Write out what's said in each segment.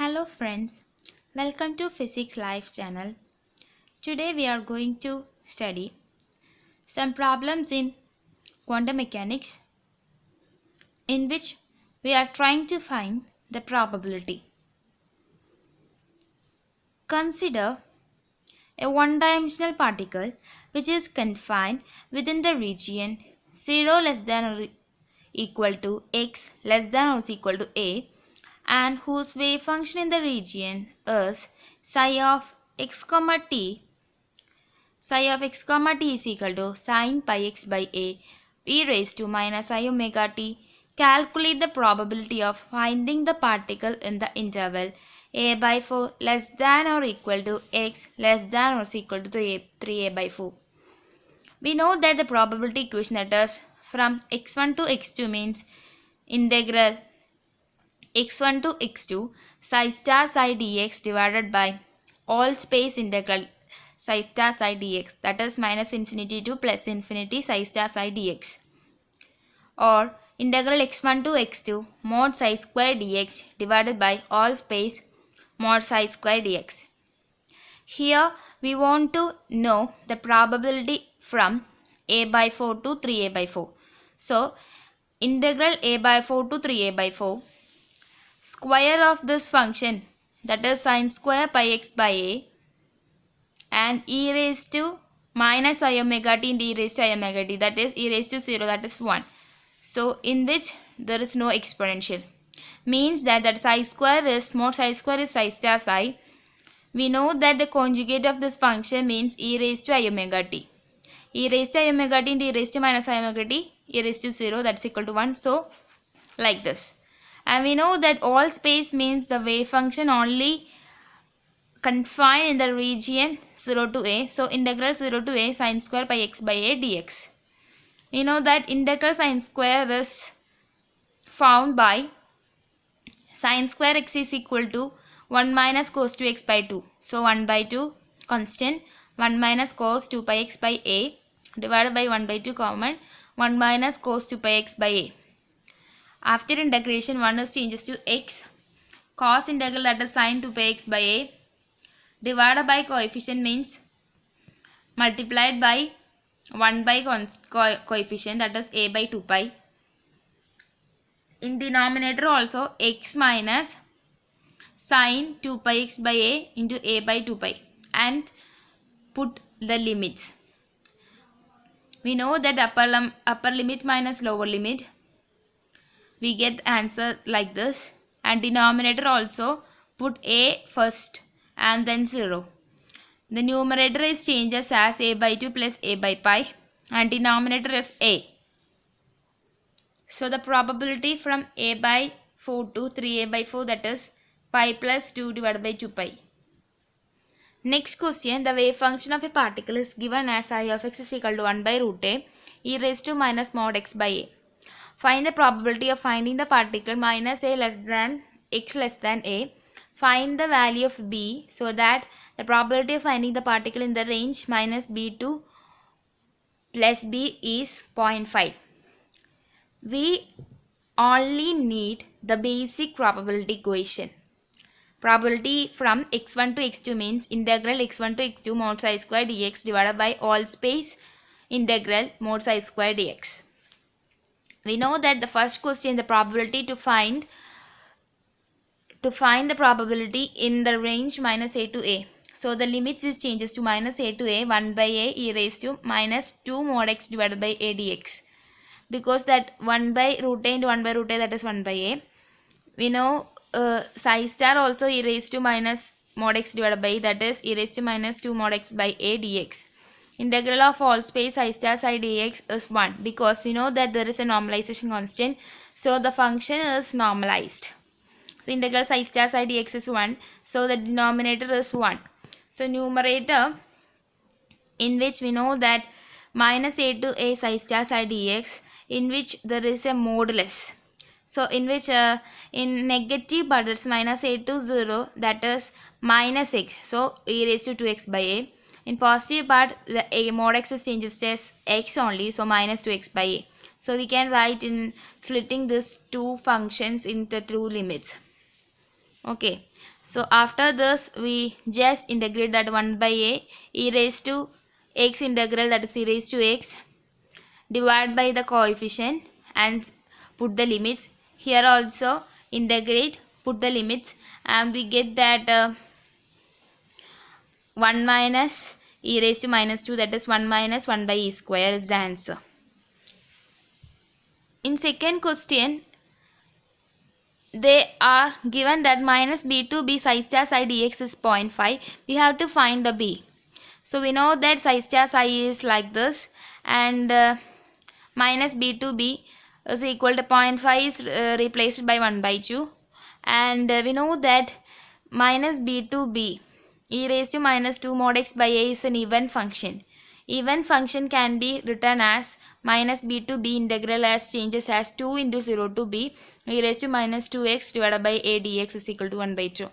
Hello friends, welcome to Physics Live channel. Today we are going to study some problems in quantum mechanics in which we are trying to find the probability. Consider a one-dimensional particle which is confined within the region 0 less than or equal to x less than or equal to a and whose wave function in the region is psi of x comma t. Psi of x comma t is equal to sin pi x by a e raised to minus I omega t. Calculate the probability of finding the particle in the interval a by 4 less than or equal to x less than or equal to 3a by 4. We know that the probability equation, that is from x1 to x2, means integral x1 to x2 psi star psi dx divided by all space integral psi star psi dx, that is minus infinity to plus infinity psi star psi dx, or integral x1 to x2 mod psi square dx divided by all space mod psi square dx. Here we want to know the probability from a by 4 to 3a by 4. So integral a by 4 to 3a by 4, square of this function, that is sin square pi x by a, and e raised to minus I omega t into e raised to I omega t, that is e raised to 0, that is 1. So in which there is no exponential, means that psi square is mod psi square is psi star psi. We know that the conjugate of this function means e raised to I omega t. E raised to I omega t into e raised to minus I omega t, e raised to 0, that's equal to 1. So like this. And we know that all space means the wave function only confined in the region 0 to a. So integral 0 to a sin square pi x by a dx. We know that integral sin square is found by sin square x is equal to 1 minus cos 2x by 2. So 1 by 2 constant, 1 minus cos 2 pi x by a divided by 1 by 2 common, 1 minus cos 2 pi x by a. After integration, 1 is changes to x. Cos integral, that is sin 2 pi x by a, divided by coefficient means multiplied by 1 by coefficient, that is a by 2 pi. In denominator also x minus sin 2 pi x by a into a by 2 pi, and put the limits. We know that upper limit minus lower limit, we get answer like this, and denominator also put a first and then 0. The numerator is changes as a by 2 plus a by pi, and denominator is a. So the probability from a by 4 to 3a by 4, that is pi plus 2 divided by 2 pi. Next question, the wave function of a particle is given as I of x is equal to 1 by root a e raised to minus mod x by a. Find the probability of finding the particle minus a less than x less than a. Find the value of b, so that the probability of finding the particle in the range minus b to plus b is 0.5. We only need the basic probability equation. Probability from x1 to x2 means integral x1 to x2 mod psi square dx divided by all space integral mod psi square dx. We know that the first question, the probability to find the probability in the range minus a to a. So the limits is changes to minus a to a, 1 by a e raised to minus 2 mod x divided by a dx. Because that 1 by root a into 1 by root a, that is 1 by a. We know psi star also e raised to minus mod x divided by, that is e raised to minus 2 mod x by a dx. Integral of all space psi star psi dx is 1, because we know that there is a normalization constant. So the function is normalized. So integral psi star psi dx is 1. So the denominator is 1. So numerator, in which we know that minus a to a psi star psi dx, in which there is a modulus. So in which in negative part it's minus a to 0, that is minus x. So e raised to 2x by a. In positive part, the a mod x is changes as x only, so minus 2x by a. So we can write in splitting these two functions into two limits. Okay, so after this we just integrate that 1 by a e raised to x integral, that is e raised to x, divide by the coefficient and put the limits. Here also integrate, put the limits, and we get that 1 minus e raised to minus 2, that is 1 minus 1 by e square is the answer. In second question, they are given that minus b to b psi star psi dx is 0.5. We have to find the b. So we know that psi star psi is like this, and minus b to b is equal to 0.5 is replaced by 1 by 2, and we know that minus b to b e raised to minus 2 mod x by a is an even function. Even function can be written as minus b to b integral as changes as 2 into 0 to b e raised to minus 2x divided by a dx is equal to 1 by 2.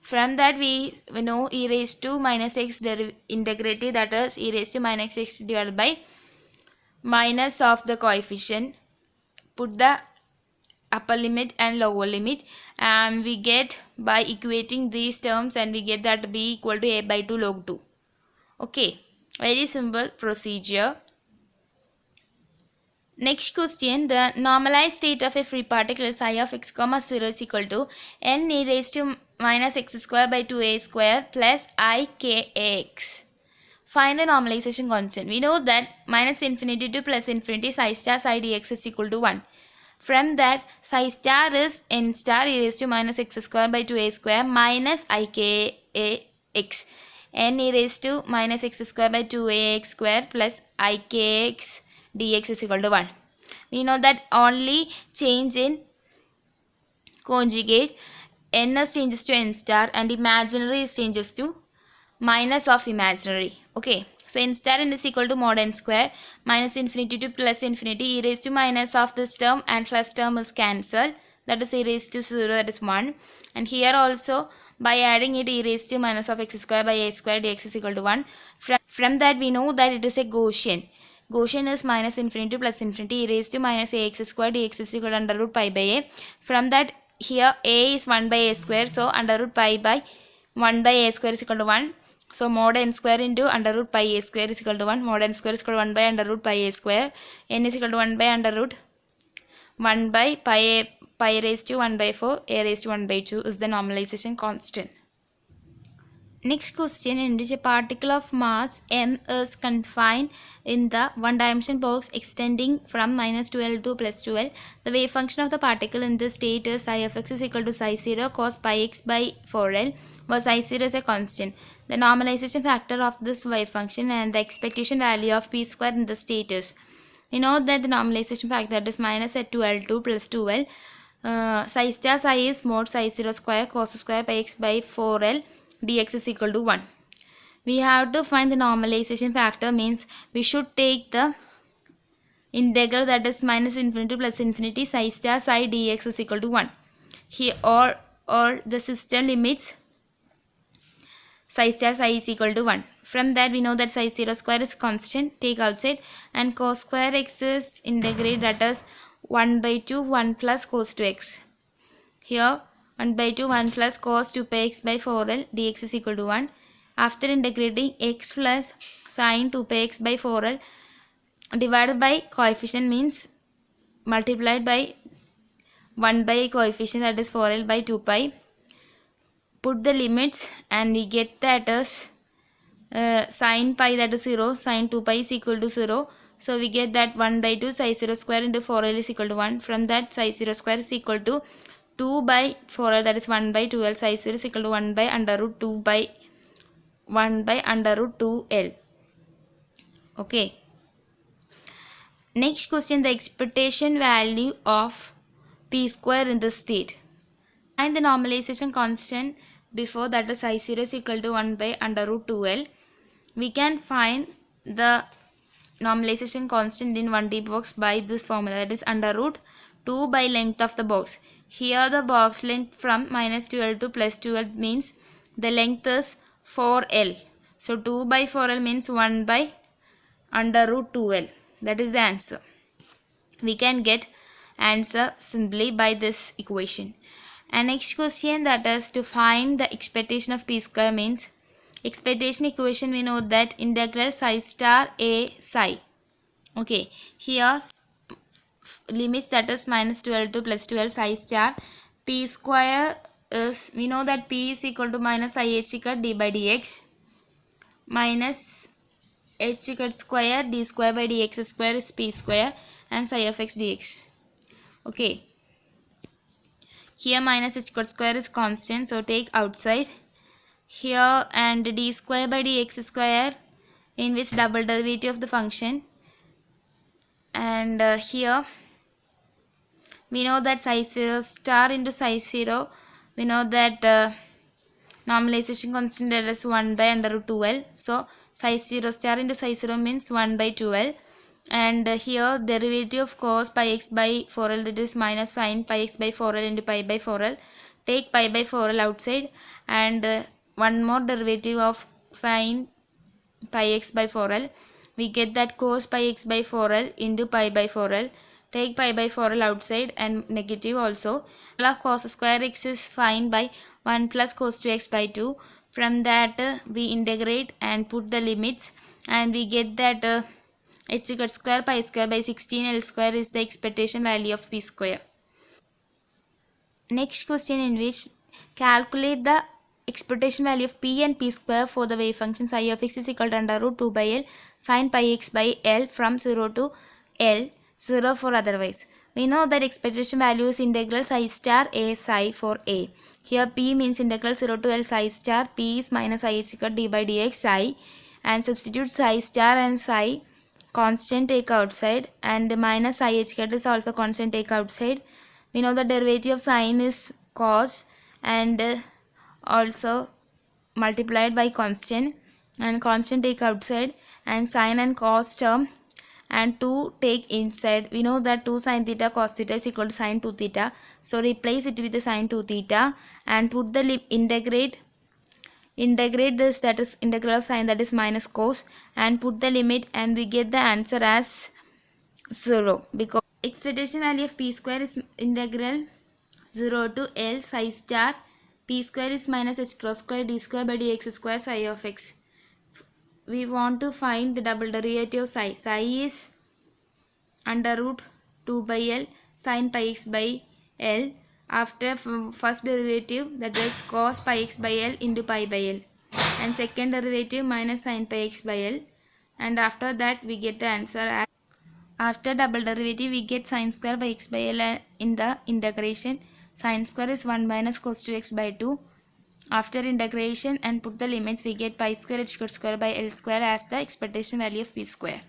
From that we know e raised to minus x integrated, that is e raised to minus x divided by minus of the coefficient, put the upper limit and lower limit, and we get by equating these terms, and we get that b equal to a by 2 log 2. Okay, very simple procedure. Next question, the normalized state of a free particle is I of x comma 0 is equal to n e raised to minus x square by 2a square plus I k x. Find the normalization constant. We know that minus infinity to plus infinity psi star psi dx is equal to 1. From that, psi star is n star e raised to minus x square by 2a square minus I k x. N e raised to minus x square by 2ax square plus I k x dx is equal to 1. We know that only change in conjugate, ns changes to n star and imaginary changes to minus of imaginary. Okay, so n star n is equal to mod n square, minus infinity to plus infinity, e raised to minus of this term and plus term is cancelled, that is e raised to 0, that is 1, and here also by adding it e raised to minus of x square by a square dx is equal to 1. From that we know that it is a Gaussian. Gaussian is minus infinity plus infinity e raised to minus ax square dx is equal to under root pi by a. From that here a is 1 by a square, so under root pi by 1 by a square is equal to 1. So mod n square into under root pi a square is equal to 1. Mod n square is equal to 1 by under root pi a square. N is equal to 1 by under root 1 by pi raised to 1 by 4 a raised to 1 by 2 is the normalization constant. Next question, in which a particle of mass m is confined in the one-dimensional box extending from minus 12 to plus 12. The wave function of the particle in this state is psi of x is equal to psi 0 cos pi x by 4l, where psi 0 is a constant. The normalization factor of this wave function and the expectation value of p square in the state is. We know that the normalization factor is minus at 2l2 plus 2l. Psi star psi is mod psi 0 square cos square pi x by 4l dx is equal to 1. We have to find the normalization factor, means we should take the integral, that is minus infinity plus infinity psi star psi dx is equal to 1. Here or the system limits psi star psi is equal to 1. From that we know that psi 0 square is constant, take outside, and cos square x is integrate, that is 1 by 2 1 plus cos 2x. Here 1 by 2 1 plus cos 2 pi x by 4l dx is equal to 1. After integrating x plus sin 2 pi x by 4l divided by coefficient, means multiplied by 1 by coefficient, that is 4l by 2 pi. Put the limits and we get that as sin pi, that is 0, sin 2 pi is equal to 0. So we get that 1 by 2 psi 0 square into 4l is equal to 1. From that psi 0 square is equal to 2 by 4l, that is 1 by 2l, psi 0 is equal to 1 by under root 2 by 1 by under root 2l. Okay. Next question, the expectation value of p square in this state. Find the normalization constant before, that is psi 0 is equal to 1 by under root 2l. We can find the normalization constant in 1D box by this formula, that is under root 2 by length of the box. Here the box length from minus 12 to plus 12 means the length is 4l. So 2 by 4l means 1 by under root 2l. That is the answer. We can get answer simply by this equation. And next question, that is to find the expectation of p square, means expectation equation we know that integral psi star a psi. Okay, here limits, that is minus 12 to plus 12 psi star p square is, we know that p is equal to minus I h cut d by dx minus h cut square d square by dx square is p square and psi of x dx. Okay, here minus h cut square is constant, so take outside here, and d square by dx square, in which double derivative of the function, and here we know that psi 0 star into psi 0, we know that normalization constant, that is 1 by under root 2l. So psi 0 star into psi 0 means 1 by 2l, and here derivative of cos pi x by 4l, that is minus sin pi x by 4l into pi by 4l. Take pi by 4l outside, and one more derivative of sin pi x by 4l, we get that cos pi x by 4l into pi by 4l. Take pi by 4l outside and negative also. Cos square x is fine by 1 plus cos 2x by 2. From that we integrate and put the limits, and we get that h cut square pi square by 16l square is the expectation value of p square. Next question, in which calculate the expectation value of p and p square for the wave function psi of x is equal to under root 2 by l sin pi x by l from 0 to l, 0 for otherwise. We know that expectation value is integral psi star a psi for a. Here p means integral 0 to l psi star, p is minus I h cut d by dx psi, and substitute psi star and psi constant take outside, and minus I h cut is also constant take outside. We know the derivative of sine is cos, and also multiplied by constant, and constant take outside, and sine and cos term and 2 take inside. We know that 2 sin theta cos theta is equal to sin 2 theta, so replace it with the sin 2 theta and put the integrate this, that is integral of sine, that is minus cos, and put the limit, and we get the answer as 0, because expectation value of p square is integral 0 to l psi star p square is minus h cross square d square by dx square psi of x. We want to find the double derivative of psi. Psi is under root 2 by l sin pi x by l after first derivative, that is cos pi x by l into pi by l, and second derivative minus sin pi x by l, and after that we get the answer. After double derivative we get sin square by x by l in the integration. Sin square is 1 minus cos 2x by 2. After integration and put the limits, we get pi square h square by l square as the expectation value of p square.